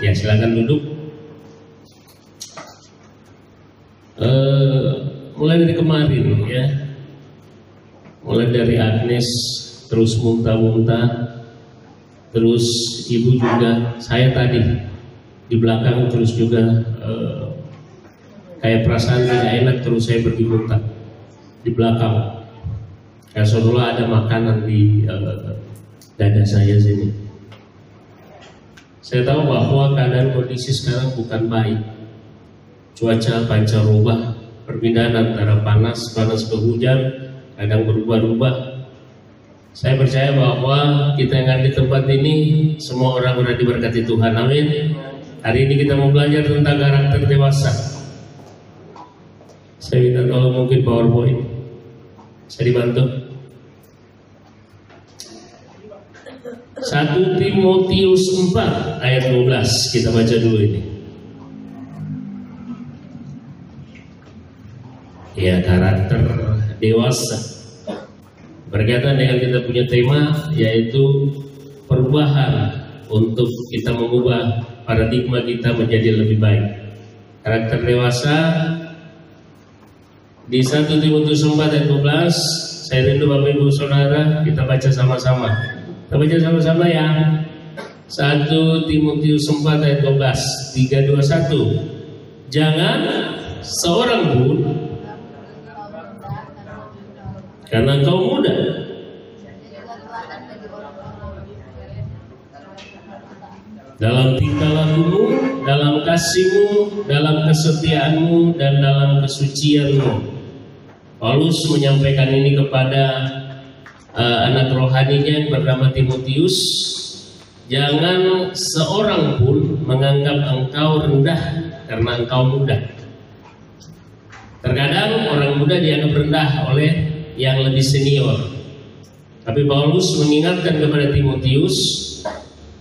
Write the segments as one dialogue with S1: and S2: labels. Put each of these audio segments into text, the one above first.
S1: Ya, silakan duduk. Mulai dari kemarin ya, mulai dari Agnes terus muntah-muntah, terus ibu juga, saya tadi di belakang terus juga kayak perasaan tidak enak, terus saya pergi muntah di belakang. Kayak seolah ada makanan di dada saya sini. Saya tahu bahwa keadaan kondisi sekarang bukan baik. Cuaca pancaroba, perbedaan antara panas ke hujan, kadang berubah-ubah. Saya percaya bahwa kita yang ada di tempat ini semua orang berada diberkati Tuhan. Amin. Hari ini kita mau belajar tentang karakter dewasa. Saya minta tolong mungkin PowerPoint. Saya dibantu. 1 Timotius 4 ayat 12 kita baca dulu ini. Ya, karakter dewasa berkaitan dengan kita punya tema, yaitu perubahan untuk kita mengubah paradigma kita menjadi lebih baik. Karakter dewasa di 1 Timotius 4 ayat 12. Saya rindu Bapak Ibu Saudara, kita baca sama-sama. Kita baca sama-sama ya. 1 Timotius 4 ayat 12. 3, 2, 1. Jangan seorang pun, karena engkau muda, dalam tingkah lakumu, dalam kasihmu, dalam kesetiaanmu, dan dalam kesucianmu. Paulus menyampaikan ini kepada anak rohaninya yang bernama Timotius. Jangan seorang pun menganggap engkau rendah karena engkau muda. Terkadang orang muda dianggap rendah oleh yang lebih senior. Tapi Paulus mengingatkan kepada Timotius,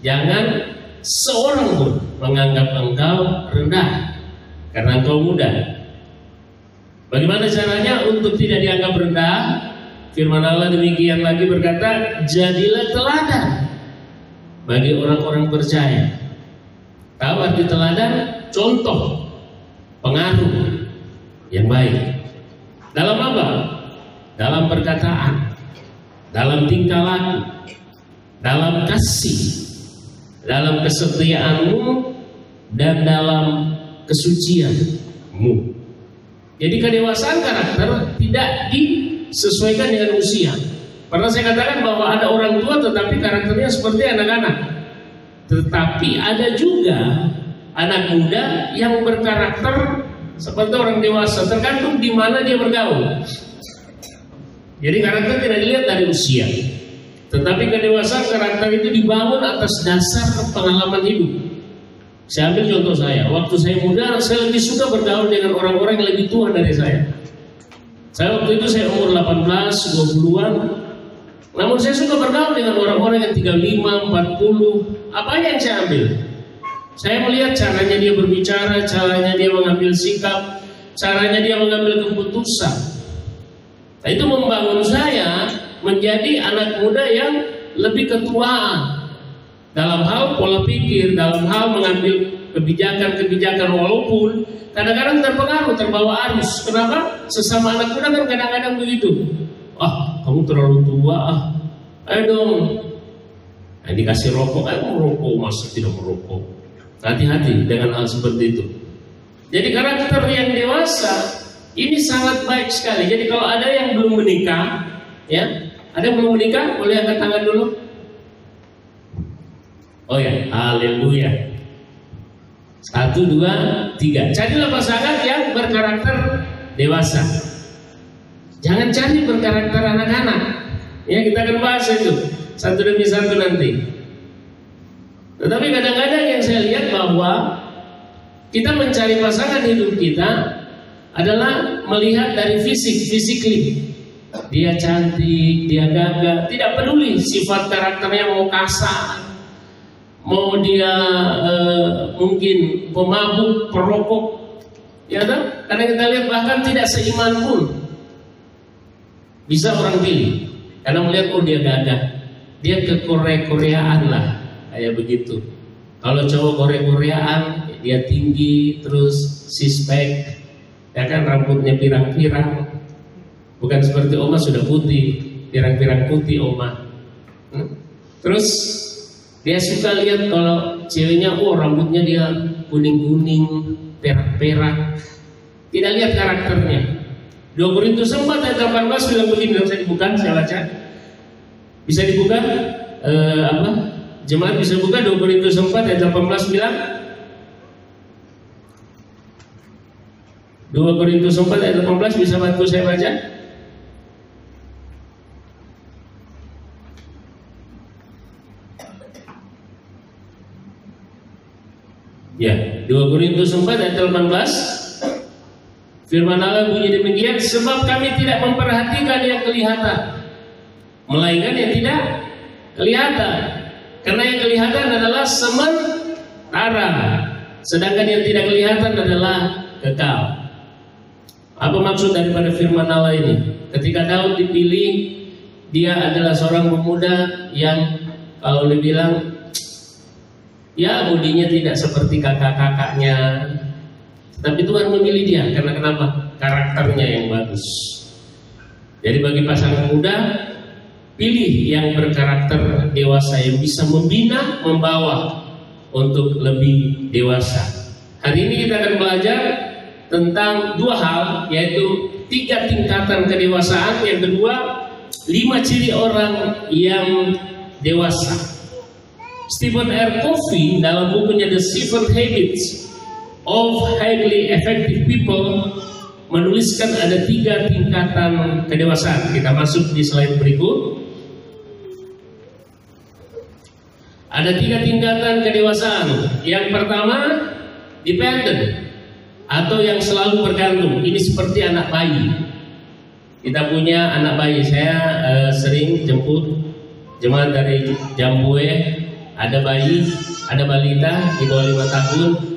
S1: jangan seorang pun menganggap engkau rendah karena engkau muda. Bagaimana caranya untuk tidak dianggap rendah? Firman Allah demikian lagi berkata, jadilah teladan bagi orang-orang percaya. Tahu arti teladan? Contoh, pengaruh yang baik. Dalam apa? Dalam perkataan, dalam tingkah laku, dalam kasih, dalam kesetiaanmu, dan dalam kesucianmu. Jadi kedewasaan karakter tidak disesuaikan dengan usia. Pernah saya katakan bahwa ada orang tua tetapi karakternya seperti anak-anak. Tetapi ada juga anak muda yang berkarakter seperti orang dewasa, tergantung di mana dia bergaul. Jadi karakter tidak dilihat dari usia, tetapi kedewasaan karakter itu dibangun atas dasar pengalaman hidup. Saya ambil contoh saya, waktu saya muda, saya lebih suka bergaul dengan orang-orang yang lebih tua dari saya. Saya waktu itu saya umur 18, 20-an. Namun saya suka bergaul dengan orang-orang yang 35, 40. Apa yang saya ambil? Saya melihat caranya dia berbicara, caranya dia mengambil sikap, caranya dia mengambil keputusan. Nah, itu membangun saya menjadi anak muda yang lebih ketuaan dalam hal pola pikir, dalam hal mengambil kebijakan-kebijakan, walaupun kadang-kadang terpengaruh, terbawa arus. Kenapa? Sesama anak muda kan kadang-kadang begitu. Wah, kamu terlalu tua, ayo dong. Nah, dikasih rokok, ayo merokok, masa tidak merokok. Hati-hati dengan hal seperti itu. Jadi karakter yang dewasa ini sangat baik sekali. Jadi kalau ada yang belum menikah, ya, ada yang belum menikah, boleh angkat tangan dulu. Oh ya, haleluya. 1, 2, 3. Carilah pasangan yang berkarakter dewasa. Jangan cari berkarakter anak-anak. Ya, kita akan bahas itu satu demi satu nanti. Tetapi kadang-kadang yang saya lihat bahwa kita mencari pasangan hidup kita adalah melihat dari physically. Dia cantik, dia gagah, tidak peduli sifat karakternya mau kasar, mau dia mungkin pemabuk, perokok, ya kan? Karena kita lihat bahkan tidak seiman pun bisa orang pilih, karena melihat oh dia gagah, dia ke Koreaan lah, kayak begitu. Kalau cowok Korea-Koreaan, dia tinggi, terus six-pack, ya kan, rambutnya pirang-pirang. Bukan seperti Oma sudah putih, pirang-pirang putih Oma. Terus dia suka lihat kalau ceweknya, oh rambutnya dia kuning-kuning, perak-perak. Tidak lihat karakternya. 2 Korintus 4 ayat 18 bilang begini, bisa dibuka, saya baca. Bisa dibuka? Jemaat bisa buka 2 Korintus 4 ayat 18 bilang. 2 Korintus 4 ayat 18 bisa bantu saya baca? Ya, 2 Korintus 4 ayat 18. Firman Allah bunyi demikian, sebab kami tidak memperhatikan yang kelihatan, melainkan yang tidak kelihatan. Karena yang kelihatan adalah sementara, sedangkan yang tidak kelihatan adalah kekal. Apa maksud daripada firman Allah ini? Ketika Daud dipilih, dia adalah seorang pemuda yang kalau dibilang ya bodinya tidak seperti kakak-kakaknya, tapi Tuhan memilih dia karena kenapa? Karakternya yang bagus. Jadi bagi pasangan muda, pilih yang berkarakter dewasa, yang bisa membina, membawa untuk lebih dewasa. Hari ini kita akan belajar tentang 2 hal, yaitu 3 tingkatan kedewasaan. Yang kedua, 5 ciri orang yang dewasa. Stephen R. Covey dalam bukunya The 7 Habits of Highly Effective People menuliskan ada 3 tingkatan kedewasaan. Kita masuk di slide berikut. Ada 3 tingkatan kedewasaan. Yang pertama, dependent atau yang selalu bergantung. Ini seperti anak bayi. Kita punya anak bayi. Saya sering jemput jemaat dari Jambue. Ada bayi, ada balita di bawah 5 tahun.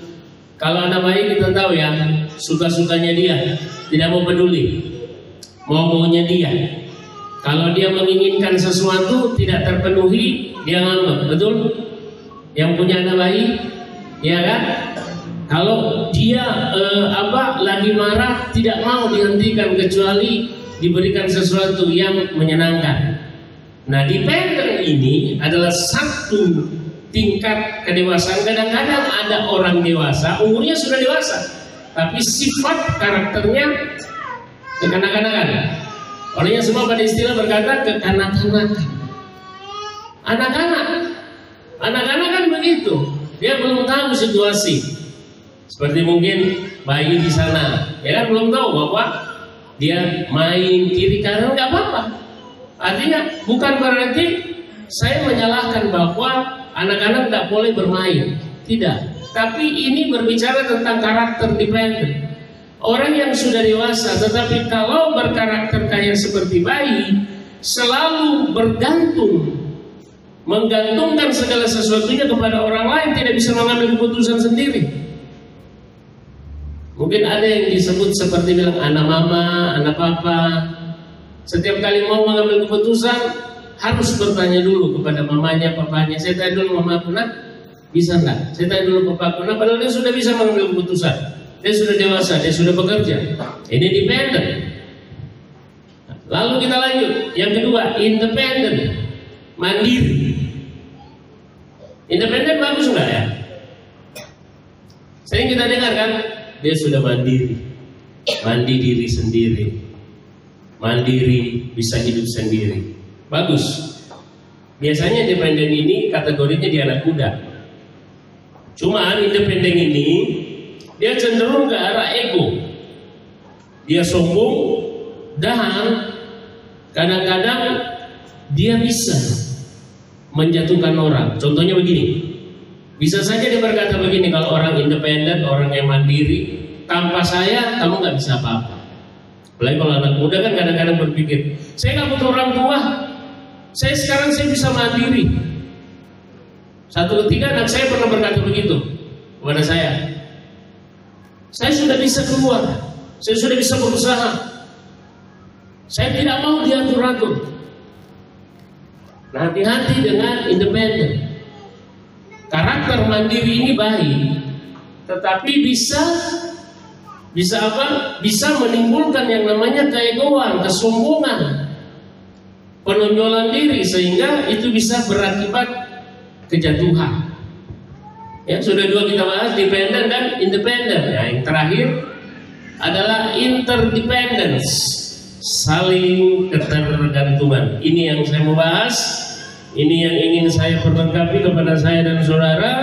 S1: Kalau anak bayi kita tahu ya, suka-sukanya dia, tidak mau peduli, mau-maunya dia. Kalau dia menginginkan sesuatu tidak terpenuhi, dia ngambek, betul? Yang punya anak bayi, ya kan? Kalau dia lagi marah, tidak mau dihentikan kecuali diberikan sesuatu yang menyenangkan. Nah, dependent ini adalah satu tingkat kedewasaan. Kadang-kadang ada orang dewasa, umurnya sudah dewasa, tapi sifat karakternya kekanak-kanakan. Orangnya semua pada istilah berkata kekanak-kanakan. Anak-anak kan begitu. Dia belum tahu situasi. Seperti mungkin bayi di sana, ya kan, belum tahu bahwa dia main kiri kanan nggak apa-apa. Artinya bukan berarti saya menyalahkan bahwa anak-anak tidak boleh bermain, tidak. Tapi ini berbicara tentang karakter dependent. Orang yang sudah dewasa, tetapi kalau berkarakter kayak seperti bayi, selalu bergantung, menggantungkan segala sesuatunya kepada orang lain, tidak bisa mengambil keputusan sendiri. Mungkin ada yang disebut seperti bilang anak mama, anak papa. Setiap kali mau mengambil keputusan harus bertanya dulu kepada mamanya, papanya. Saya tanya dulu mamaku, nak, bisa enggak? Saya tanya dulu papaku, nah, padahal dia sudah bisa mengambil keputusan. Dia sudah dewasa, dia sudah bekerja. Ini dependent. Lalu kita lanjut. Yang kedua, independent, mandiri. Independent bagus enggak ya? Sering kita dengar kan, dia sudah mandiri, mandi diri sendiri, mandiri, bisa hidup sendiri. Bagus. Biasanya independen ini kategorinya di anak muda. Cuma independen ini dia cenderung ke arah ego. Dia sombong dan kadang-kadang dia bisa menjatuhkan orang. Contohnya begini. Bisa saja dia berkata begini, kalau orang independen, orang yang mandiri, tanpa saya kamu nggak bisa apa-apa. Apalagi kalau anak muda kan kadang-kadang berpikir, saya nggak butuh orang tua. Sekarang saya bisa mandiri. Satu ketika anak saya pernah berkata begitu kepada saya. Saya sudah bisa keluar, saya sudah bisa berusaha. Saya tidak mau diatur-atur. Nah, hati-hati dengan independen. karakter mandiri ini baik, tetapi bisa apa? Bisa menimbulkan yang namanya keegoan, kesombongan, penonjolan diri, sehingga itu bisa berakibat kejatuhan. Ya, sudah dua kita bahas, dependent dan independent. Ya, yang terakhir adalah interdependence, saling ketergantungan. Ini yang saya mau bahas, ini yang ingin saya perlengkapi kepada saya dan saudara.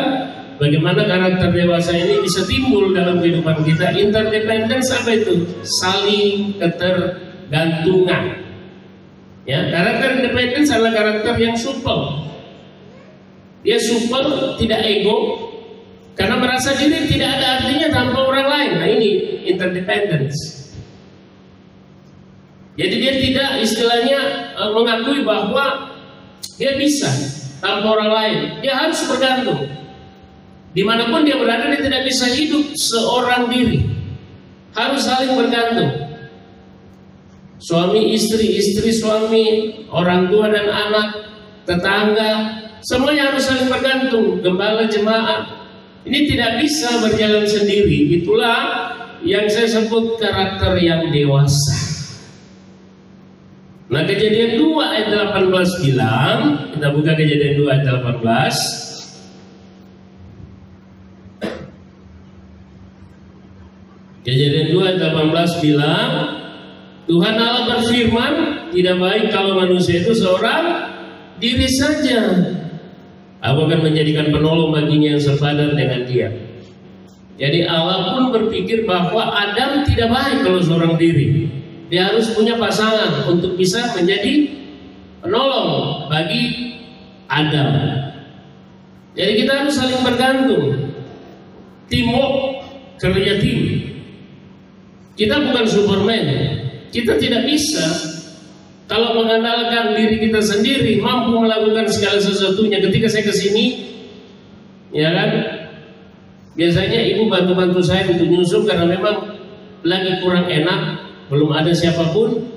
S1: Bagaimana karakter dewasa ini bisa timbul dalam kehidupan kita. Interdependence apa itu? Saling ketergantungan. Ya, karakter independence adalah karakter yang supel. Dia supel, tidak ego, karena merasa diri tidak ada artinya tanpa orang lain. Nah, ini interdependence. Jadi dia tidak istilahnya mengakui bahwa dia bisa tanpa orang lain. Dia harus bergantung. Dimanapun dia berada, dia tidak bisa hidup seorang diri. Harus saling bergantung. Suami istri, istri suami, orang tua dan anak, tetangga, semuanya harus saling bergantung. Gembala jemaat, ini tidak bisa berjalan sendiri. Itulah yang saya sebut karakter yang dewasa. Nah, Kejadian 2 ayat 18 bilang, kita buka Kejadian 2 ayat 18. Kejadian 2 ayat 18 bilang, Tuhan Allah berfirman, tidak baik kalau manusia itu seorang diri saja. Aku akan menjadikan penolong baginya yang sepadan dengan dia. Jadi Allah pun berpikir bahwa Adam tidak baik kalau seorang diri. Dia harus punya pasangan untuk bisa menjadi penolong bagi Adam. Jadi kita harus saling bergantung. Teamwork, kerja tim. Kita bukan Superman. Kita tidak bisa kalau mengandalkan diri kita sendiri mampu melakukan segala sesuatunya. Ketika saya kesini, ya kan, biasanya ibu bantu-bantu saya untuk nyusul karena memang lagi kurang enak, belum ada siapapun.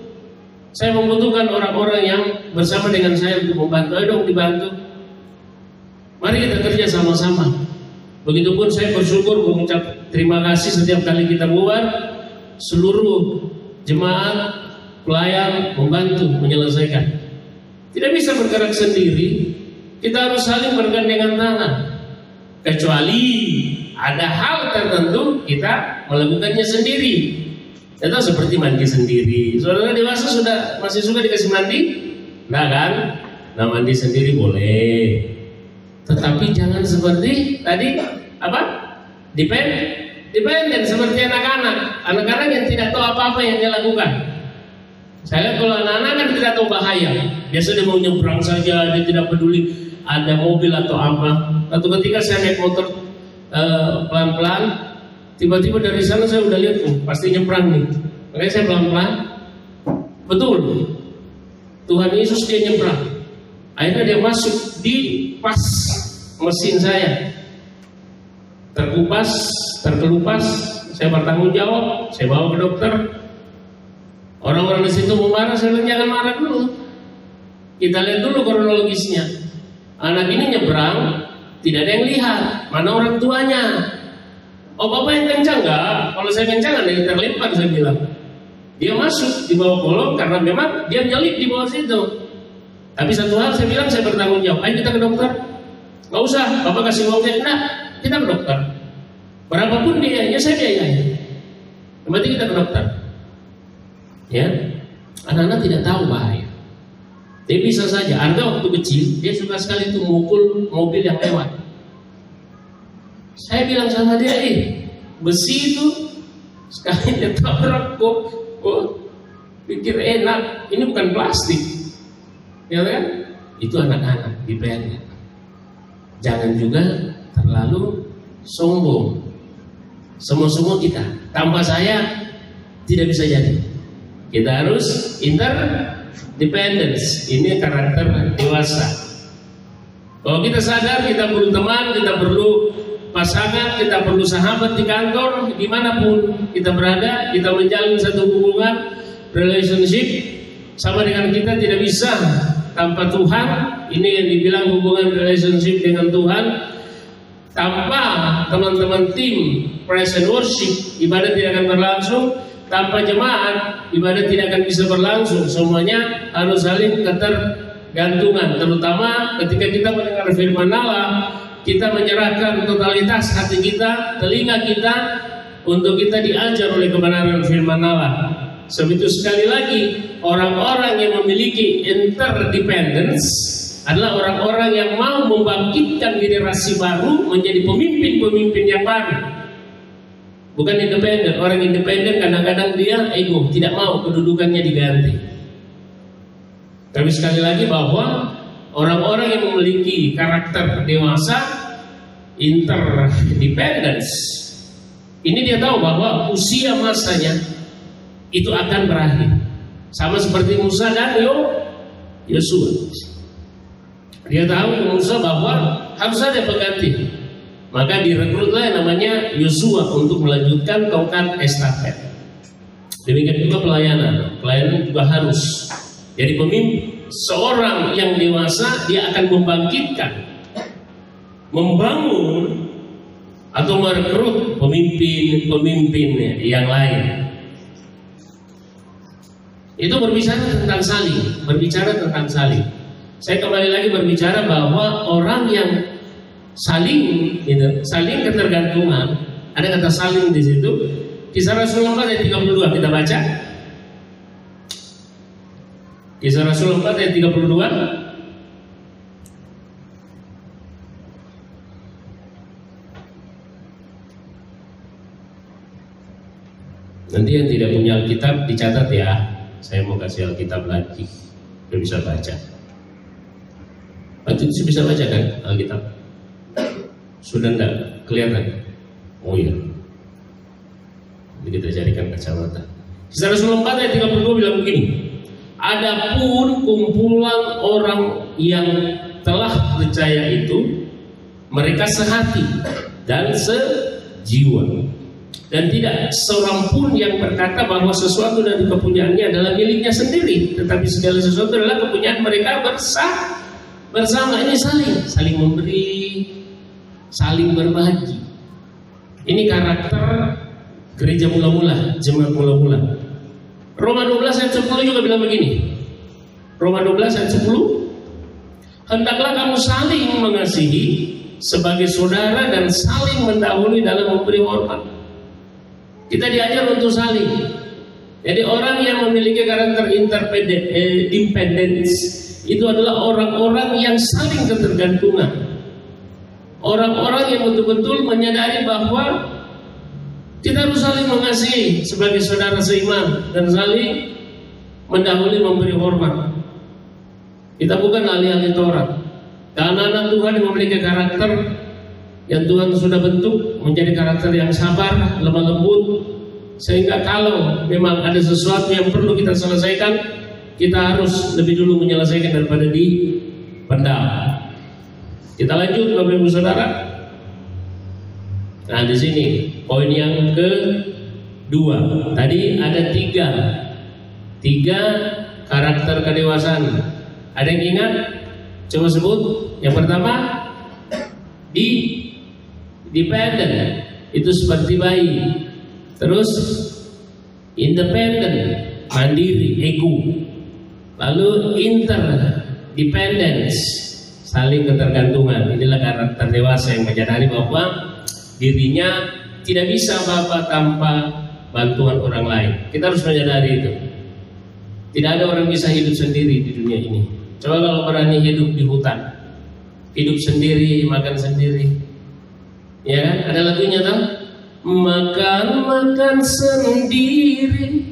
S1: Saya membutuhkan orang-orang yang bersama dengan saya untuk membantu. Ayo dong dibantu. Mari kita kerja sama-sama. Begitupun saya bersyukur mengucap terima kasih setiap kali kita buat. Seluruh jemaat, pelayan membantu menyelesaikan. Tidak bisa bergerak sendiri. Kita harus saling bergandengan tangan. Kecuali ada hal tertentu kita melakukannya sendiri. Itu seperti mandi sendiri. Saudara dewasa masih suka dikasih mandi? Nah kan? Nah, mandi sendiri boleh. Tetapi jangan seperti tadi apa? Dependen seperti anak-anak. Anak-anak yang tidak tahu apa-apa yang dia lakukan. Saya lihat kalau anak-anak kan tidak tahu bahaya. Biasa dia mau nyebrang saja, dia tidak peduli ada mobil atau apa. Satu ketika saya naik motor pelan-pelan, tiba-tiba dari sana saya udah lihat pasti nyebrang nih. Makanya saya pelan-pelan. Betul. Tuhan Yesus dia nyebrang. Akhirnya dia masuk di pas mesin saya. Terkelupas, saya bertanggung jawab, saya bawa ke dokter. Orang-orang di situ mau marah, saya bilang jangan marah dulu. Kita lihat dulu kronologisnya. Anak ini nyebrang, tidak ada yang lihat, mana orang tuanya. Oh, bapak yang kencang enggak? Kalau saya kencang ada yang terlipat, saya bilang. Dia masuk di bawah kolong karena memang dia nyelip di bawah situ. Tapi satu hal saya bilang, saya bertanggung jawab. Ayo kita ke dokter. Nggak usah, bapak kasih uangnya. Nah, kita ke dokter. Berapapun biayanya saya biayain. Yang penting kita ke dokter. Ya, anak-anak tidak tahu bahaya. Dia bisa saja. Arga waktu kecil dia suka sekali tuh mukul mobil yang lewat. Saya bilang sama dia, besi itu sekali dia tabrak kok pikir enak. Ini bukan plastik, ya kan? Itu anak-anak dipelihara. Jangan juga terlalu sombong. Semua kita tanpa saya tidak bisa jadi. Kita harus interdependence. Ini karakter dewasa. Kalau kita sadar kita perlu teman, kita perlu pasangan, kita perlu sahabat di kantor, dimanapun kita berada, kita menjalin satu hubungan relationship sama dengan kita tidak bisa tanpa Tuhan. Ini yang dibilang hubungan relationship dengan Tuhan Tanpa teman-teman tim praise and worship, ibadah tidak akan berlangsung. Tanpa jemaat, ibadah tidak akan bisa berlangsung. Semuanya harus saling ketergantungan. Terutama ketika kita mendengar firman Allah, kita menyerahkan totalitas hati kita, telinga kita, untuk kita diajar oleh kebenaran firman Allah. Sebab itu sekali lagi, orang-orang yang memiliki interdependence adalah orang-orang yang mau membangkitkan generasi baru menjadi pemimpin-pemimpin yang baru. Bukan independen. Orang independen kadang-kadang dia ego, tidak mau kedudukannya diganti. Tapi sekali lagi bahwa orang-orang yang memiliki karakter dewasa, interdependence, ini dia tahu bahwa usia masanya itu akan berakhir. Sama seperti Musa dan Yosua. Dia tahu Musa bahwa harus ada pengganti. Maka direkrutlah yang namanya Yosua untuk melanjutkan tongkat estafet. Demikian juga pelayanan. Pelayanan juga harus. Jadi pemimpin, seorang yang dewasa, dia akan membangkitkan, membangun atau merekrut pemimpin-pemimpin yang lain. Itu berbicara tentang saling. Saya kembali lagi berbicara bahwa orang yang saling ketergantungan, ada kata saling di situ. Kisah Rasul 4 ayat 32 kita baca. Kisah Rasul 4 ayat 32. Nanti yang tidak punya Alkitab dicatat ya. Saya mau kasih Alkitab lagi, biar bisa baca. Itu bisa baca kan Alkitab? Sudah enggak kelihatan? Oh iya. Jadi kita carikan kacamata. Kisah Rasul 4 ayat 32 bilang begini. Adapun kumpulan orang yang telah percaya itu, mereka sehati dan sejiwa. Dan tidak seorang pun yang berkata bahwa sesuatu dari kepunyaannya adalah miliknya sendiri, tetapi segala sesuatu adalah kepunyaan mereka bersama. Ini saling memberi, saling berbagi. Ini karakter gereja mula-mula, jemaat mula-mula. Roma 12 ayat 10 juga bilang begini. Roma 12 ayat 10, hendaklah kamu saling mengasihi sebagai saudara dan saling mendahului dalam memberi hormat. Kita diajar untuk saling. Jadi orang yang memiliki karakter interdependence itu adalah orang-orang yang saling ketergantungan. Orang-orang yang betul-betul menyadari bahwa kita harus saling mengasihi sebagai saudara seiman dan saling mendahului memberi hormat. Kita bukan ahli-ahli Taurat. Dan anak Tuhan yang memiliki karakter yang Tuhan sudah bentuk menjadi karakter yang sabar, lemah lembut, sehingga kalau memang ada sesuatu yang perlu kita selesaikan, kita harus lebih dulu menyelesaikan daripada dipendam. Kita lanjut Bapak Ibu Saudara. Nah di sini poin yang kedua. Tadi ada tiga karakter kedewasaan. Ada yang ingat? Coba sebut. Yang pertama, dependent, itu seperti bayi. Terus independent, mandiri, ego. Lalu interdependence, saling ketergantungan. Inilah karakter dewasa yang menyadari bahwa dirinya tidak bisa apa-apa tanpa bantuan orang lain. Kita harus menyadari itu. Tidak ada orang bisa hidup sendiri di dunia ini. Coba kalau berani hidup di hutan, hidup sendiri, makan sendiri. Ya kan? Ada lagunya tuh, makan sendiri.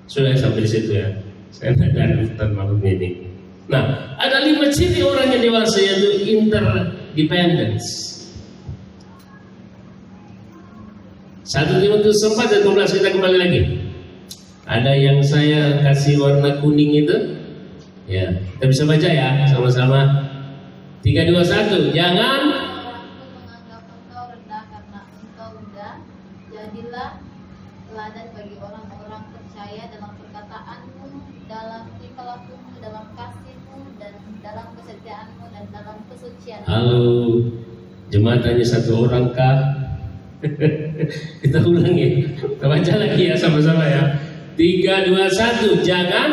S1: Sudah sampai di situ ya. Saya tidak ada hutan malam ini. Nah, ada 5 ciri orang yang dewasa, yaitu interdependence. 1 Timotius 4 dan 12 kita kembali lagi. Ada yang saya kasih warna kuning itu. Ya, kita bisa baca ya sama-sama. 3, 2, 1. Jangan
S2: menganggap engkau rendah karena engkau muda. Jadilah teladan bagi orang-orang percaya dalam perkataanmu, dalam tingkah lakumu, dalam kasihmu, dan dalam kesetiaanmu, dan dalam kesucianmu.
S1: Halo. Jemaat hanya satu orang kah? Kita ulangi, kita baca lagi ya sama-sama ya. 3, 2, 1. Jangan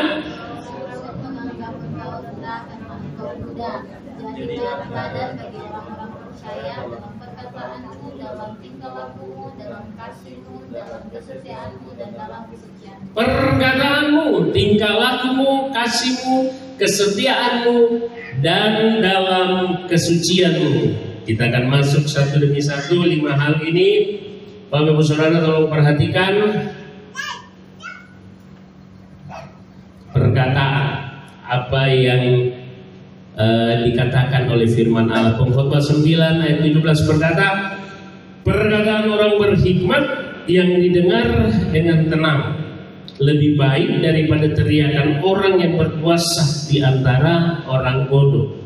S2: menganggap engkau rendah karena engkau muda. Jadilah teladan bagi orang-orang percaya dalam perkataanmu, dalam tingkah lakumu, dalam kasihmu, dalam kesetiaanmu, dan dalam kesucian.
S1: perkataanmu, tingkah lakumu, kasihmu, kesetiaanmu, dan dalam kesucianmu. Kita akan masuk satu demi satu 5 hal ini. Bapak Ibu Saudara tolong perhatikan perkataan apa yang dikatakan oleh firman Allah. Pengkhotbah 9 ayat 17 berkata, perkataan orang berhikmat yang didengar dengan tenang lebih baik daripada teriakan orang yang berkuasa di antara orang bodoh.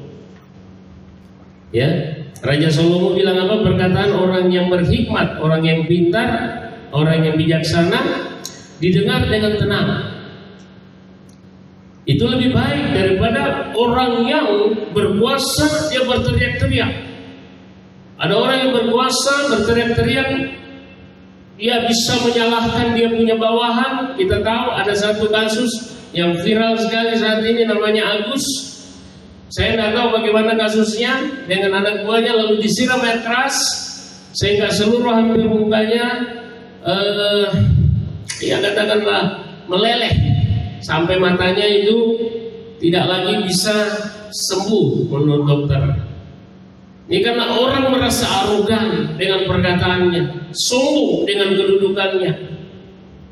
S1: Ya, Raja Salomo bilang apa? Perkataan orang yang berhikmat, orang yang pintar, orang yang bijaksana didengar dengan tenang. Itu lebih baik daripada orang yang berkuasa dia berteriak-teriak. Ada orang yang berkuasa berteriak-teriak, dia bisa menyalahkan dia punya bawahan. Kita tahu ada satu kasus yang viral sekali saat ini namanya Agus. Saya tidak tahu bagaimana kasusnya, dengan anak buahnya lalu disiram air keras sehingga seluruh hampir mukanya ya katakanlah meleleh sampai matanya itu tidak lagi bisa sembuh menurut dokter. Ini karena orang merasa arogan dengan perkataannya, sombong dengan kedudukannya,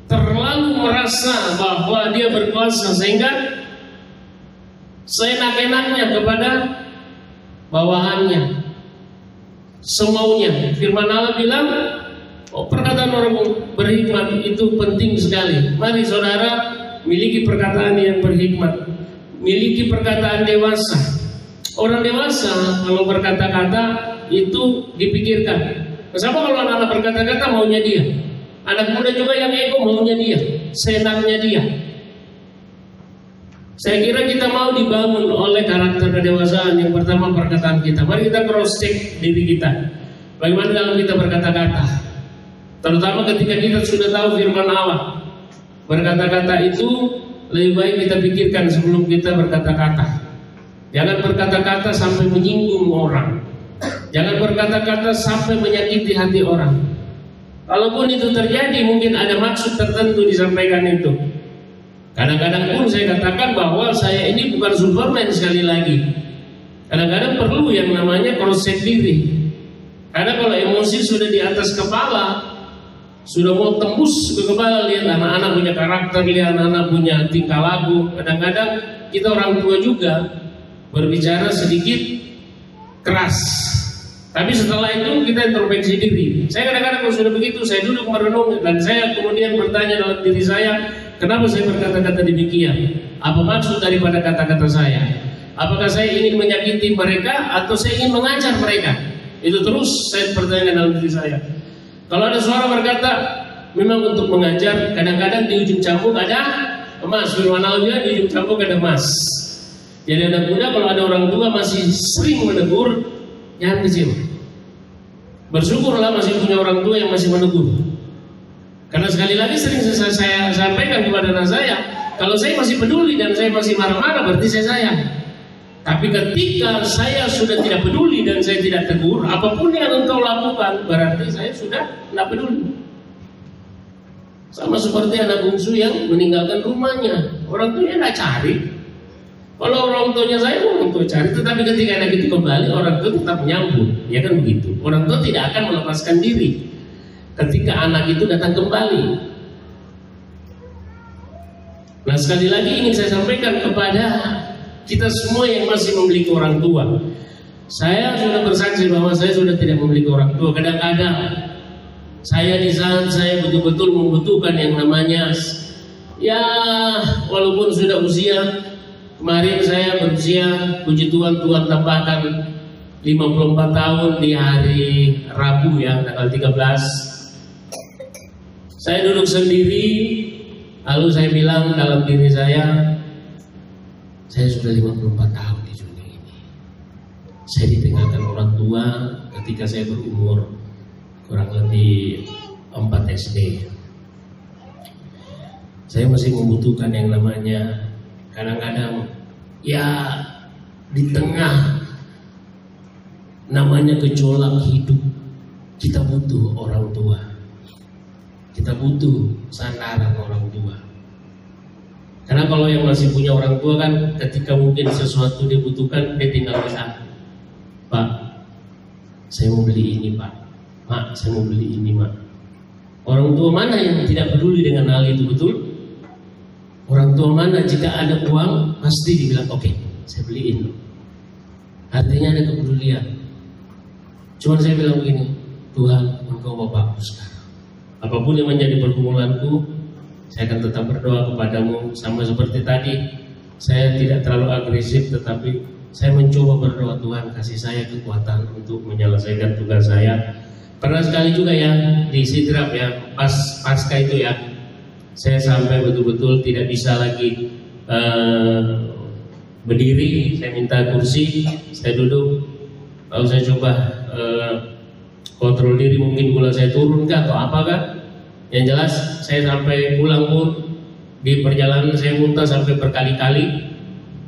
S1: terlalu merasa bahwa dia berkuasa sehingga seenak-enaknya kepada bawahannya, semaunya. Firman Allah bilang, perkataan orang berhikmat itu penting sekali. Mari saudara miliki perkataan yang berhikmat, miliki perkataan dewasa. Orang dewasa kalau berkata-kata itu dipikirkan. Kenapa kalau anak-anak berkata-kata maunya dia? Anak muda juga yang ego maunya dia, seenaknya dia. Saya kira kita mau dibangun oleh karakter kedewasaan. Yang pertama perkataan kita. Mari kita cross check diri kita. Bagaimana dalam kita berkata-kata, terutama ketika kita sudah tahu firman Allah. Berkata-kata itu lebih baik kita pikirkan sebelum kita berkata-kata. Jangan berkata-kata sampai menyinggung orang. Jangan berkata-kata sampai menyakiti hati orang. Kalaupun itu terjadi, mungkin ada maksud tertentu disampaikan itu. Kadang-kadang pun saya katakan bahwa saya ini bukan Superman sekali lagi. Kadang-kadang perlu yang namanya cross check diri. Karena kalau emosi sudah di atas kepala, sudah mau tembus ke kepala, lihat anak-anak punya karakter, lihat anak-anak punya tingkah laku. Kadang-kadang kita orang tua juga berbicara sedikit keras. Tapi setelah itu kita introspeksi diri. Saya kadang-kadang kalau sudah begitu, saya duduk merenung dan saya kemudian bertanya dalam diri saya, kenapa saya berkata-kata demikian? Apa maksud daripada kata-kata saya? Apakah saya ingin menyakiti mereka atau saya ingin mengajar mereka? Itu terus saya bertanya dalam diri saya. Kalau ada suara berkata memang untuk mengajar, kadang-kadang di ujung cambuk ada emas. Firman Allah di ujung cambuk ada emas. Jadi anak muda kalau ada orang tua masih sering menegur, jangan kecil. Bersyukurlah masih punya orang tua yang masih menegur. Karena sekali lagi sering saya sampaikan kepada anak saya, kalau saya masih peduli dan saya masih marah-marah berarti saya sayang. Tapi ketika saya sudah tidak peduli dan saya tidak tegur, apapun yang engkau lakukan berarti saya sudah tidak peduli. Sama seperti anak bungsu yang meninggalkan rumahnya, orang tuanya tidak cari. Kalau orang tuanya saya, orang tua cari. Tetapi ketika anak itu kembali, orang tua tetap menyambut, ya kan begitu. Orang tua tidak akan melepaskan diri ketika anak itu datang kembali. Nah sekali lagi ingin saya sampaikan kepada kita semua yang masih memiliki orang tua. Saya sudah bersaksi bahwa saya sudah tidak memiliki orang tua. Kadang-kadang saya di saat saya betul-betul membutuhkan yang namanya, ya walaupun sudah usia, kemarin saya berusia, puji Tuhan, Tuhan tambahkan 54 tahun di hari Rabu ya, tanggal 13. Saya duduk sendiri, lalu saya bilang dalam diri saya sudah 54 tahun di dunia ini. Saya ditinggalkan orang tua ketika saya berumur kurang lebih 4 SD. Saya masih membutuhkan yang namanya, kadang-kadang ya di tengah namanya gejolak hidup, kita butuh orang tua. Kita butuh sandaran orang tua. Karena kalau yang masih punya orang tua kan, ketika mungkin sesuatu dibutuhkan, dia tinggal bilang, Pak, saya mau beli ini Pak. Mak, saya mau beli ini Mak. Orang tua mana yang tidak peduli dengan hal itu, betul? Orang tua mana jika ada uang pasti dibilang oke, saya beliin. Artinya ada kepedulian. Cuman saya bilang begini, Tuhan, Engkau Bapakku sekarang. Apapun yang menjadi pergumulanku, saya akan tetap berdoa kepadamu. Sama seperti tadi, saya tidak terlalu agresif, tetapi saya mencoba berdoa, Tuhan kasih saya kekuatan untuk menyelesaikan tugas saya. Pernah sekali juga ya di Sidrap ya, pasca itu ya, saya sampai betul-betul tidak bisa lagi berdiri. Saya minta kursi, saya duduk. Lalu saya coba kontrol diri, mungkin gula saya turun kah atau apakah. Yang jelas saya sampai pulang pun di perjalanan saya muntah sampai berkali-kali.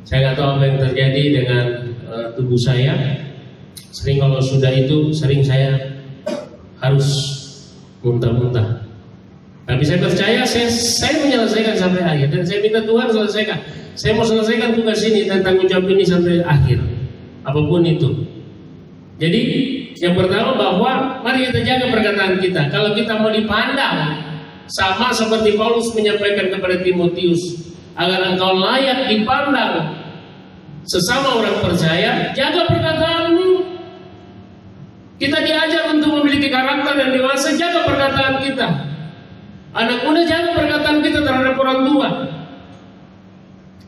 S1: Saya nggak tahu apa yang terjadi dengan tubuh saya. Sering kalau sudah itu, sering saya harus muntah-muntah. Tapi saya percaya saya menyelesaikan sampai akhir, dan saya minta Tuhan selesaikan. Saya mau selesaikan tugas ini dan tanggung jawab ini sampai akhir, apapun itu. Jadi yang pertama bahwa mari kita jaga perkataan kita. Kalau kita mau dipandang sama seperti Paulus menyampaikan kepada Timotius, agar engkau layak dipandang sesama orang percaya, jaga perkataanmu. Kita diajar untuk memiliki karakter yang dewasa, jaga perkataan kita. Anak muda, jaga perkataan kita terhadap orang tua.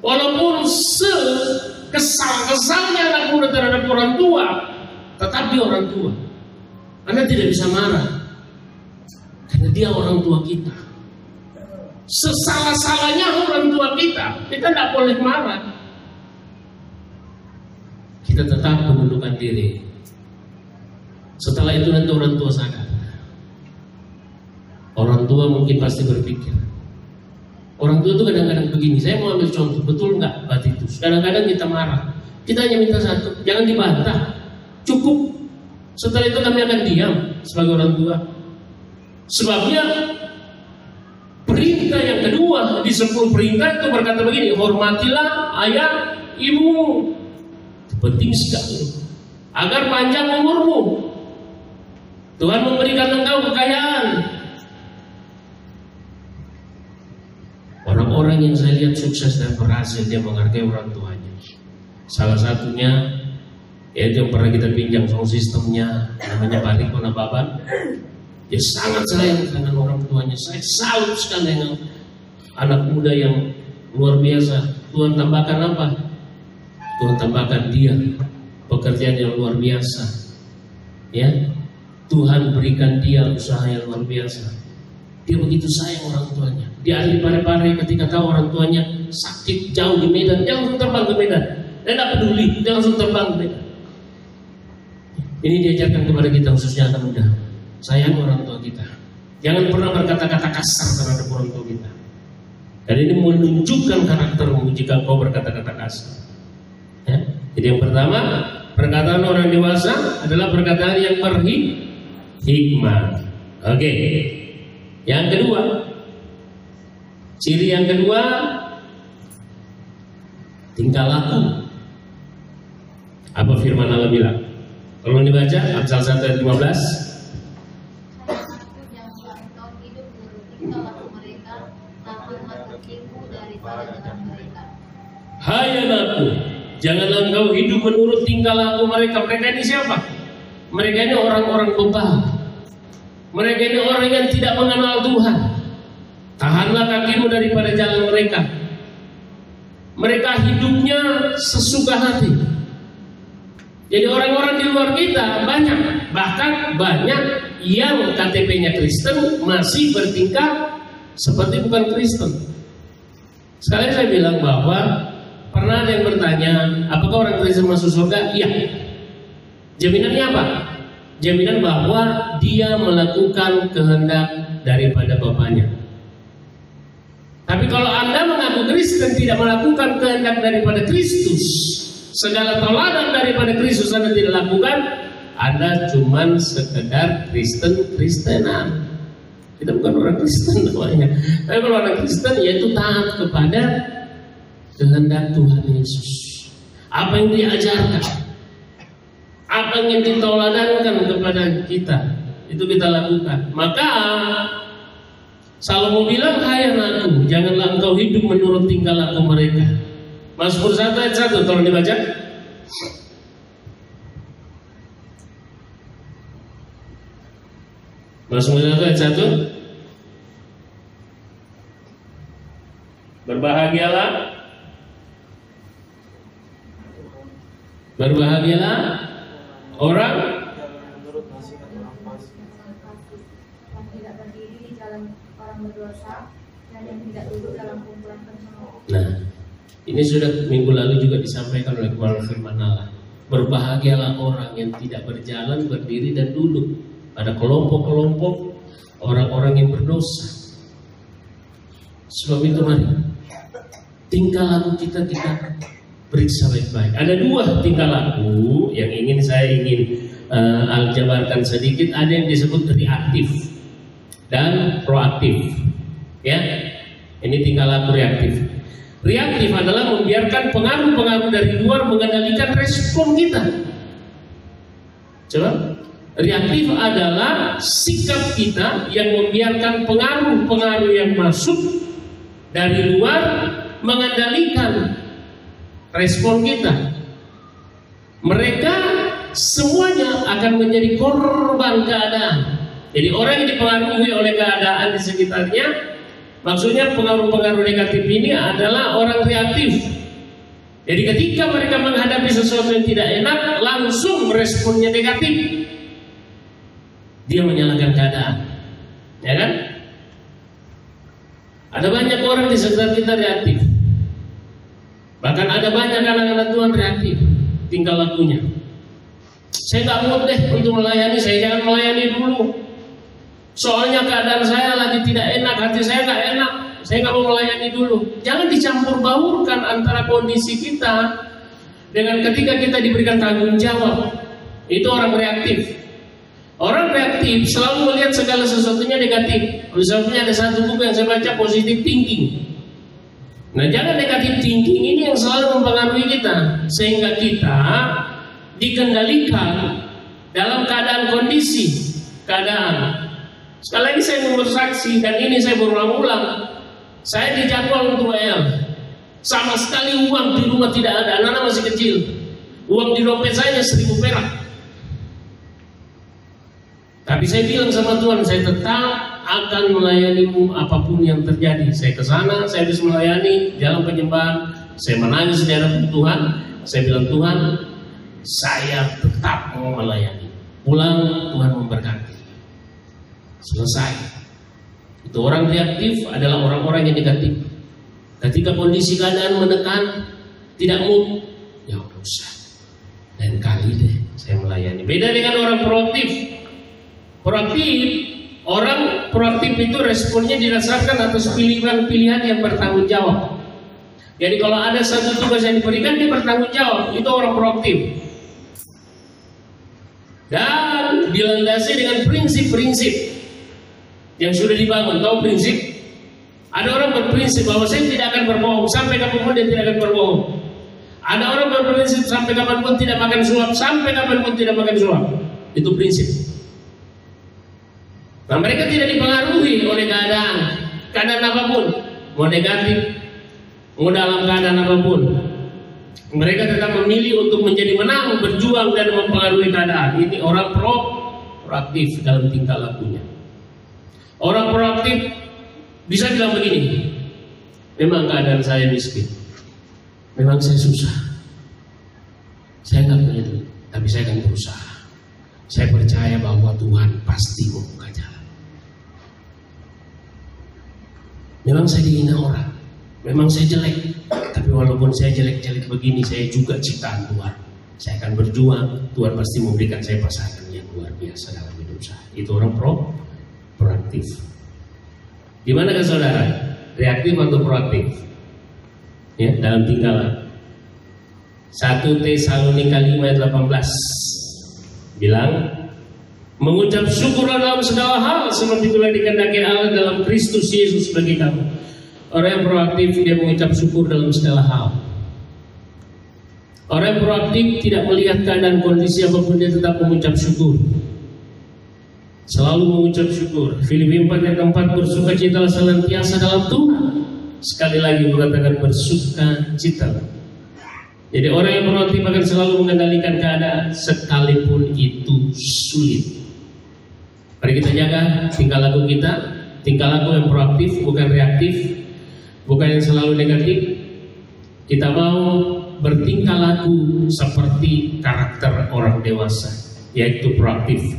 S1: Walaupun kesal-kesalnya anak muda terhadap orang tua, tetap dia orang tua. Anda tidak bisa marah, karena dia orang tua kita. Sesalah-salahnya orang tua kita tidak boleh marah. Kita tetap menundukkan diri. Setelah itu nanti orang tua sadar. Orang tua mungkin pasti berpikir, orang tua itu kadang-kadang begini. Saya mau ambil contoh, betul nggak Pak Titus? Kadang-kadang kita marah, kita hanya minta satu, jangan dibantah, cukup. Setelah itu kami akan diam sebagai orang tua. Sebabnya perintah yang kedua di 10 perintah itu berkata begini, hormatilah ayah ibu. Itu penting sekali, agar panjang umurmu. Tuhan memberikan engkau kekayaan. Orang-orang yang saya lihat sukses dan berhasil, dia menghargai orang tuanya. Salah satunya yaitu yang pernah kita pinjam sound sistemnya, namanya Pak Riko Nababan. Dia sangat sayang dengan orang tuanya. Saya salut sekali dengan anak muda yang luar biasa. Tuhan tambahkan apa? Tuhan tambahkan dia pekerjaan yang luar biasa. Ya, Tuhan berikan dia usaha yang luar biasa. Dia begitu sayang orang tuanya. Dia ahli pare-pare, ketika tahu orang tuanya sakit jauh di Medan, dia langsung terbang ke Medan. Dia tidak peduli, dia langsung terbang ke Medan. Ini diajarkan kepada kita, khususnya anak muda. Sayang orang tua kita. Jangan pernah berkata-kata kasar terhadap orang tua kita. Dan ini menunjukkan karaktermu jika kau berkata-kata kasar. Ya? Jadi yang pertama, perkataan orang dewasa adalah perkataan yang berhikmat. Oke. Yang kedua, ciri yang kedua, tingkah laku. Apa firman Allah bilang? Kalau dibaca Amsal 1 ayat 15. Hai anakku, janganlah engkau hidup menurut tingkah laku mereka. Mereka ini siapa? Mereka ini orang-orang bebal. Mereka ini orang yang tidak mengenal Tuhan. Tahanlah kakimu daripada jalan mereka. Mereka hidupnya sesuka hati. Jadi orang-orang di luar kita banyak, bahkan banyak yang KTP-nya Kristen masih bertingkah seperti bukan Kristen. Sekali saya bilang bahwa pernah ada yang bertanya, apakah orang Kristen masuk surga? Iya. Jaminannya apa? jaminan bahwa dia melakukan kehendak daripada Bapaknya. Tapi kalau Anda mengaku Kristen tidak melakukan kehendak daripada Kristus, segala teladan daripada Kristus Anda tidak lakukan, Anda cuman sekedar Kristen-Kristenan. Kita bukan orang Kristen namanya. Tapi kalau orang Kristen yaitu taat kepada kehendak Tuhan Yesus. Apa yang diajarkan, apa yang diteladankan kepada kita, itu kita lakukan. Maka Salomo bilang, hai anakku, janganlah engkau hidup menurut tingkah laku mereka. Mazmur 1 ayat 1, tolong dibaca. Mazmur 1 ayat 1. Berbahagialah orang
S2: yang tidak berdiri di jalan orang berdosa dan yang tidak duduk dalam kumpulan pencemooh.
S1: Nah, ini sudah minggu lalu juga disampaikan oleh Kepala Firman Allah. Berbahagialah orang yang tidak berjalan, berdiri dan duduk pada kelompok-kelompok orang-orang yang berdosa. Sebab itu mari tingkah laku kita periksa baik-baik. Ada dua tingkah laku yang saya ingin jabarkan sedikit. Ada yang disebut reaktif dan proaktif. Ya, ini tingkah laku reaktif. Reaktif adalah membiarkan pengaruh-pengaruh dari luar mengendalikan respon kita. Coba. Reaktif adalah sikap kita yang membiarkan pengaruh-pengaruh yang masuk dari luar mengendalikan respon kita. Mereka semuanya akan menjadi korban keadaan. Jadi orang yang dipengaruhi oleh keadaan di sekitarnya, maksudnya pengaruh-pengaruh negatif ini adalah orang reaktif. Jadi ketika mereka menghadapi sesuatu yang tidak enak, langsung responnya negatif. Dia menyalahkan keadaan, ya kan? Ada banyak orang di sekitar kita reaktif. Bahkan ada banyak anak-anak Tuhan reaktif tingkah lakunya. Saya nggak mau deh untuk melayani, saya jangan melayani dulu. Soalnya keadaan saya lagi tidak enak, hati saya nggak enak, saya nggak mau melayani dulu. Jangan dicampur baurkan antara kondisi kita dengan ketika kita diberikan tanggung jawab. Itu orang reaktif. Orang reaktif selalu melihat segala sesuatunya negatif. Oleh sebabnya ada satu buku yang saya baca, Positive Thinking. Nah, jangan negatif thinking ini yang selalu mempengaruhi kita, sehingga kita dikendalikan dalam keadaan kondisi keadaan. Sekali lagi saya mau bersaksi, dan ini saya berulang-ulang. Saya dijadwal untuk WL. Sama sekali uang di rumah tidak ada, anak-anak masih kecil. Uang di dompet saya 1.000 perak. Tapi saya bilang sama Tuhan, saya tetap akan melayanimu apapun yang terjadi. Saya ke sana, saya bisa melayani jalan penyembahan. Saya menangis di hadapan Tuhan. Saya bilang, Tuhan, saya tetap mau melayani. Pulang, Tuhan memberkati. Selesai. Itu orang reaktif adalah orang-orang yang negatif. Ketika kondisi keadaan menekan, tidak mood, ya usah. Lain kali deh saya melayani. Beda dengan orang proaktif. Orang proaktif itu responnya didasarkan atas pilihan-pilihan yang bertanggung jawab. Jadi kalau ada satu tugas yang diberikan, dia bertanggung jawab. Itu orang proaktif. Dan dilandasi dengan prinsip-prinsip yang sudah dibangun. Tahu prinsip? Ada orang berprinsip bahwa saya tidak akan berbohong, sampai kapanpun dia tidak akan berbohong. Ada orang berprinsip sampai kapanpun tidak makan suap, sampai kapanpun tidak makan suap. Itu prinsip. Nah, mereka tidak dipengaruhi oleh keadaan apapun, mau negatif, mau dalam keadaan apapun. Mereka tetap memilih untuk menjadi menang, berjuang dan mempengaruhi keadaan. Ini orang proaktif dalam tingkah lakunya. Orang proaktif bisa bilang begini, memang keadaan saya miskin, memang saya susah, saya nggak punya duit, tapi saya akan berusaha. Saya percaya bahwa Tuhan pasti membuka jalan. Memang saya dihina orang, memang saya jelek, tapi walaupun saya jelek-jelek begini, saya juga ciptaan Tuhan. Saya akan berjuang, Tuhan pasti memberikan saya pasangan yang luar biasa dalam hidup saya. Itu orang proaktif. Di manakah saudara? Reaktif atau proaktif? Ya, dalam tinggalan. 1 Tesalonika 5:18 bilang, mengucap syukurlah dalam segala hal, seperti itulah dikehendaki Allah dalam Kristus Yesus bagi kamu. Orang yang proaktif dia mengucap syukur dalam segala hal. Orang yang proaktif tidak melihat keadaan kondisi apapun, dia tetap mengucap syukur. Selalu mengucap syukur. Filipi 4:4, bersukacitalah senantiasa dalam Tuhan. Sekali lagi mengatakan bersukacitalah. Jadi orang yang proaktif akan selalu mengendalikan keadaan sekalipun itu sulit. Mari kita jaga tingkah laku kita, tingkah laku yang proaktif, bukan reaktif, bukan yang selalu negatif. Kita mau bertingkah laku seperti karakter orang dewasa, yaitu proaktif.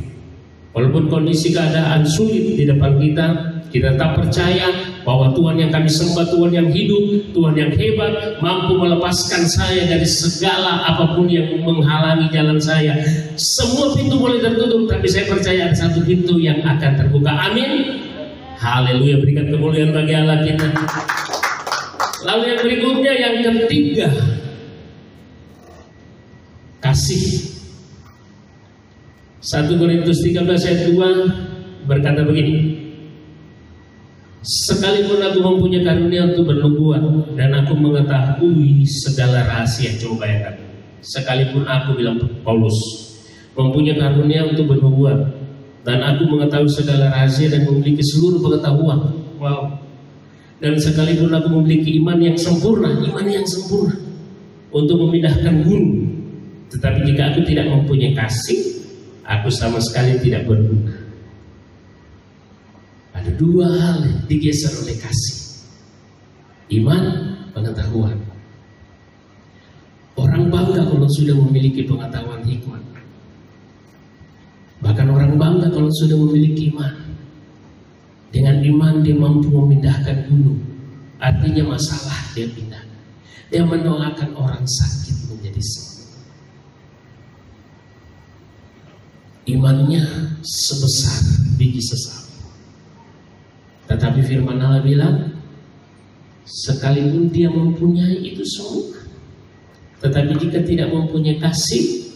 S1: Walaupun kondisi keadaan sulit di depan kita, kita tetap percaya bahwa Tuhan yang kami sembah, Tuhan yang hidup, Tuhan yang hebat, mampu melepaskan saya dari segala apapun yang menghalangi jalan saya. Semua pintu boleh tertutup, tapi saya percaya ada satu pintu yang akan terbuka. Amin. Haleluya, berikan kemuliaan bagi Allah kita. Lalu yang berikutnya, yang ketiga, kasih. 1 Korintus 13:2 berkata begini, sekalipun aku mempunyai karunia untuk bernubuat dan aku mengetahui segala rahasia. Coba bayangkan, sekalipun aku, bilang Paulus, mempunyai karunia untuk bernubuat dan aku mengetahui segala rahasia dan memiliki seluruh pengetahuan. Wow. Dan sekalipun aku memiliki iman yang sempurna untuk memindahkan gunung, tetapi jika aku tidak mempunyai kasih, aku sama sekali tidak berguna. Ada dua hal yang digeser oleh kasih: iman, pengetahuan. Orang bangga kalau sudah memiliki pengetahuan hikmat. Bahkan orang bangga kalau sudah memiliki iman. Dengan iman dia mampu memindahkan gunung. Artinya masalah dia pindah. Dia mendoakan orang sakit menjadi sembuh. Imannya sebesar biji sesawi. Tetapi firman Allah bilang, sekalipun dia mempunyai itu semua, tetapi jika tidak mempunyai kasih,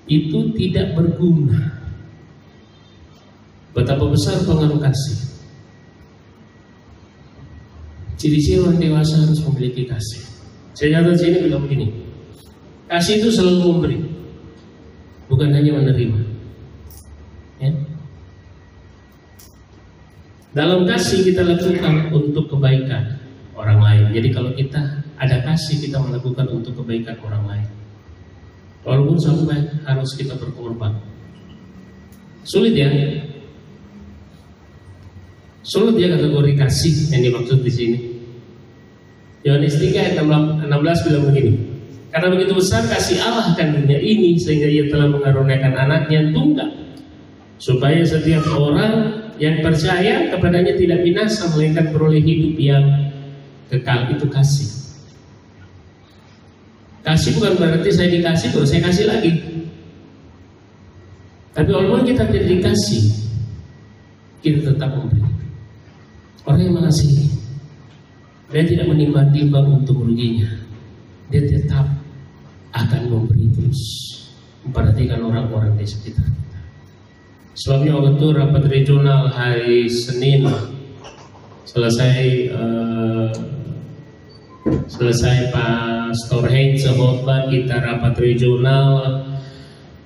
S1: itu tidak berguna. Betapa besar pengaruh kasih. Ciri-ciri orang dewasa harus memiliki kasih. Saya catat sini bilang begini, kasih itu selalu memberi, bukan hanya menerima. Ya. Dalam kasih kita lakukan untuk kebaikan orang lain. Jadi kalau kita ada kasih, kita melakukan untuk kebaikan orang lain. Walaupun sampai harus kita berkorban. Sulit ya? Sulit ya kategori kasih yang dimaksud di sini. Yohanes 3:16 bilang begini, karena begitu besar kasih Allah akan dunia ini sehingga ia telah mengaruniakan anaknya tunggal, supaya setiap orang yang percaya kepadanya tidak binasa melainkan beroleh hidup yang kekal. Itu kasih. Kasih bukan berarti saya dikasih terus saya kasih lagi. Tapi walaupun kita tidak dikasih, kita tetap memberi. Orang yang mengasihi, dia tidak menimbang-nimbang untuk ruginya. Dia tetap akan memberi terus, memperhatikan orang-orang di sekitar. Sebabnya waktu rapat regional hari Senin selesai Pastor Heinz khotbah, kita rapat regional.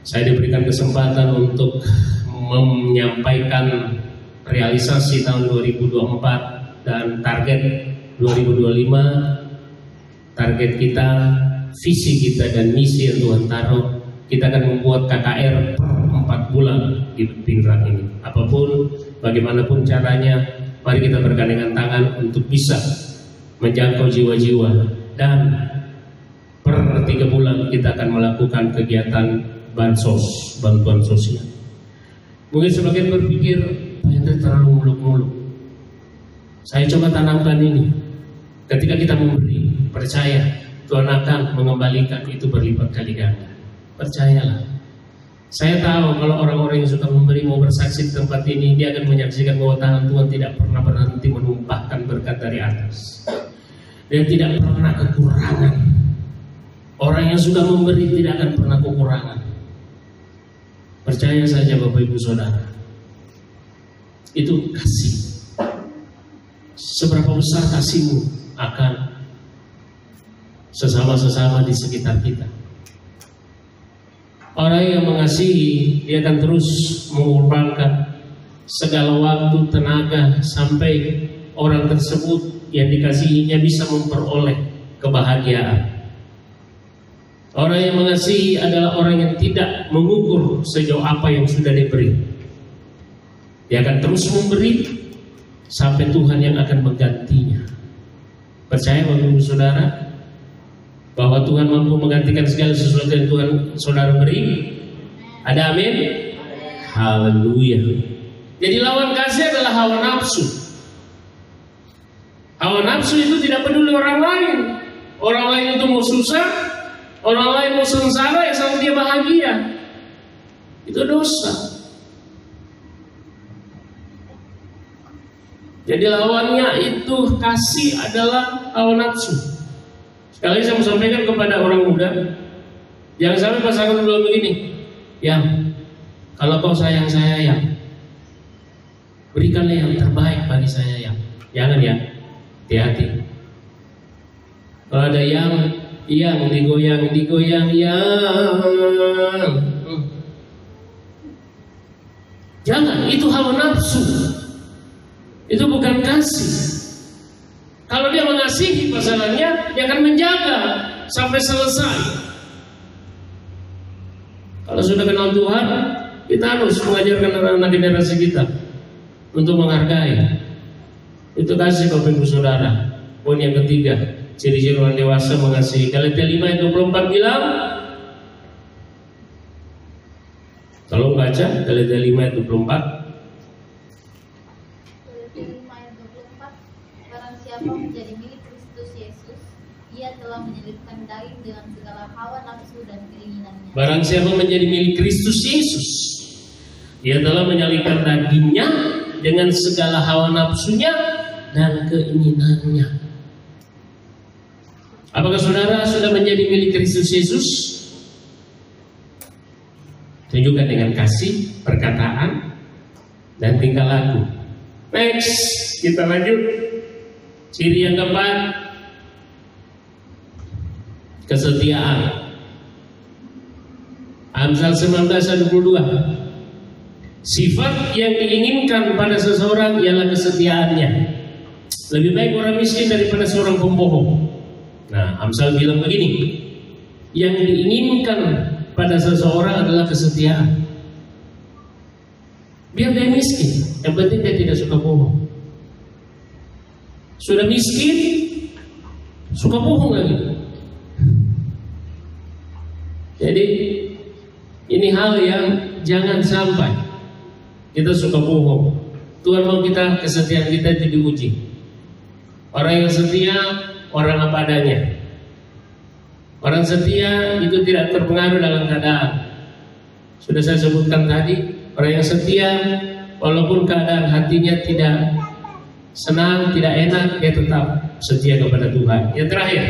S1: Saya diberikan kesempatan untuk menyampaikan realisasi tahun 2024 dan target 2025. Target kita, visi kita dan misi yang Tuhan taruh, kita akan membuat KKR per 4 bulan di Pinrang ini. Apapun, bagaimanapun caranya, mari kita bergandengan tangan untuk bisa menjangkau jiwa-jiwa. Dan per 3 bulan kita akan melakukan kegiatan bansos, bantuan sosial. Mungkin sebagian berpikir, Pak Hendrik terlalu muluk-muluk. Saya coba tanamkan ini. Ketika kita memberi, percaya Tuhan akan mengembalikan itu berlipat kali ganda. Percayalah. Saya tahu kalau orang-orang yang suka memberi mau bersaksi di tempat ini, dia akan menyaksikan bahwa tangan Tuhan tidak pernah berhenti menumpahkan berkat dari atas. Dia tidak pernah kekurangan. Orang yang sudah memberi tidak akan pernah kekurangan. Percaya saja Bapak Ibu Saudara, itu kasih. Seberapa besar kasihmu akan sesama-sesama di sekitar kita. Orang yang mengasihi, dia akan terus mengorbankan segala waktu, tenaga, sampai orang tersebut yang dikasihinya bisa memperoleh kebahagiaan. Orang yang mengasihi adalah orang yang tidak mengukur sejauh apa yang sudah diberi. Dia akan terus memberi sampai Tuhan yang akan menggantinya. Percaya Bapak Ibu Saudara bahwa Tuhan mampu menggantikan segala sesuatu yang Tuhan saudara beri? Ada amin? Haleluya. Jadi lawan kasih adalah hawa nafsu. Hawa nafsu itu tidak peduli orang lain. Orang lain itu mau susah, orang lain mau sengsara, ya sama dia bahagia. Itu dosa. Jadi lawannya itu kasih adalah hawa nafsu. Sekali lagi saya mau sampaikan kepada orang muda, jangan sampai pasangan belum begini, yang kalau kau sayang saya, yang berikanlah yang terbaik bagi saya, yang jangan ya, hati-hati. Kalau ada yang digoyang, jangan, itu hawa nafsu, itu bukan kasih. Kalau dia mengasihi pasangannya, dia akan menjaga sampai selesai. Kalau sudah kenal Tuhan, kita harus mengajarkan anak-anak generasi kita untuk menghargai. Itu kasih Bapak Ibu Saudara. Poin yang ketiga, ciri-ciri orang dewasa mengasihi. Galatia 5 ayat 24 bilang, tolong baca Galatia 5 ayat 24.
S2: Siapa menjadi milik Kristus Yesus, ia telah menyelipkan daging dengan segala hawa nafsu dan keinginannya.
S1: Barang siapa menjadi milik Kristus Yesus, ia telah menyalipkan dagingnya dengan segala hawa nafsunya dan keinginannya. Apakah saudara sudah menjadi milik Kristus Yesus? Tunjukkan dengan kasih, perkataan, dan tingkah laku. Next, kita lanjut. Ciri yang keempat, kesetiaan. Amsal 19:22. Sifat yang diinginkan pada seseorang ialah kesetiaannya. Lebih baik orang miskin daripada seorang pembohong. Nah, Amsal bilang begini, yang diinginkan pada seseorang adalah kesetiaan. Biar dia miskin, yang penting dia tidak suka bohong. Sudah miskin, suka bohong lagi. Jadi ini hal yang jangan sampai kita suka bohong. Tuhan mau kita, kesetiaan kita itu diuji. Orang yang setia, orang apa adanya. Orang setia itu tidak terpengaruh dalam keadaan. Sudah saya sebutkan tadi, orang yang setia walaupun keadaan hatinya tidak senang, tidak enak, dia tetap setia kepada Tuhan. Yang terakhir,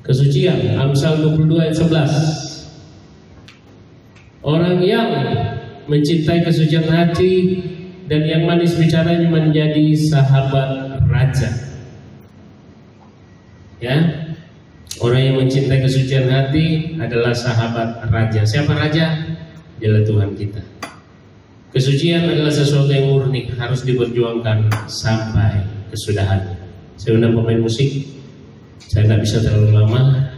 S1: kesucian. Amsal 22 ayat 11. Orang yang mencintai kesucian hati dan yang manis bicaranya menjadi sahabat raja. Ya, orang yang mencintai kesucian hati adalah sahabat raja. Siapa raja? Dialah Tuhan kita. Kesucian adalah sesuatu yang murni, harus diperjuangkan sampai kesudahan. Saya undang pemain musik. Saya tidak bisa terlalu lama.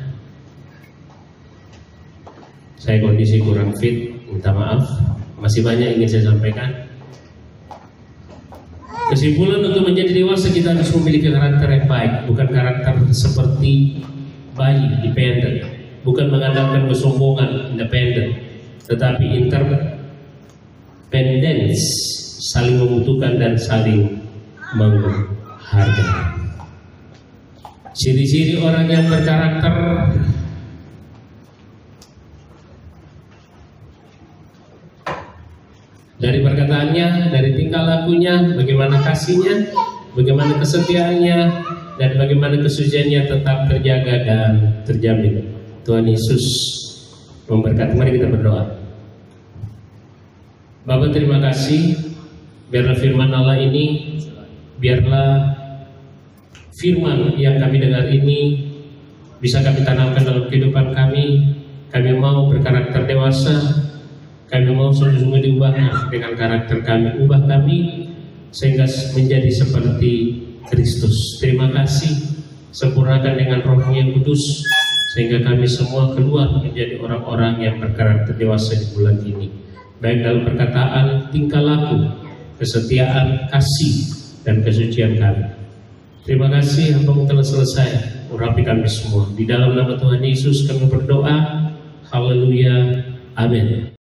S1: Saya kondisi kurang fit, minta maaf. Masih banyak ingin saya sampaikan. Kesimpulan, untuk menjadi dewasa kita harus memiliki karakter yang baik, bukan karakter seperti bayi, independen, bukan mengandalkan kesombongan, independen, tetapi interdependence, saling membutuhkan dan saling menghargai. Ciri-ciri orang yang berkarakter: dari perkataannya, dari tingkah lakunya, bagaimana kasihnya, bagaimana kesetiaannya, dan bagaimana kesuciannya tetap terjaga dan terjamin. Tuhan Yesus memberkati. Mari kita berdoa. Bapa, terima kasih. Biarlah firman Allah ini, biarlah firman yang kami dengar ini bisa kami tanamkan dalam kehidupan kami. Kami mau berkarakter dewasa. Kami mau sungguh-sungguh diubah dengan karakter kami. Ubah kami sehingga menjadi seperti Kristus. Terima kasih. Sempurnakan dengan Roh-Mu yang kudus sehingga kami semua keluar menjadi orang-orang yang berkarakter dewasa di bulan ini, baik dalam perkataan, tingkah laku, kesetiaan, kasih, dan kesucian kami. Terima kasih, hamba-Mu telah selesai urapi kami semua. Di dalam nama Tuhan Yesus kami berdoa. Haleluya. Amin.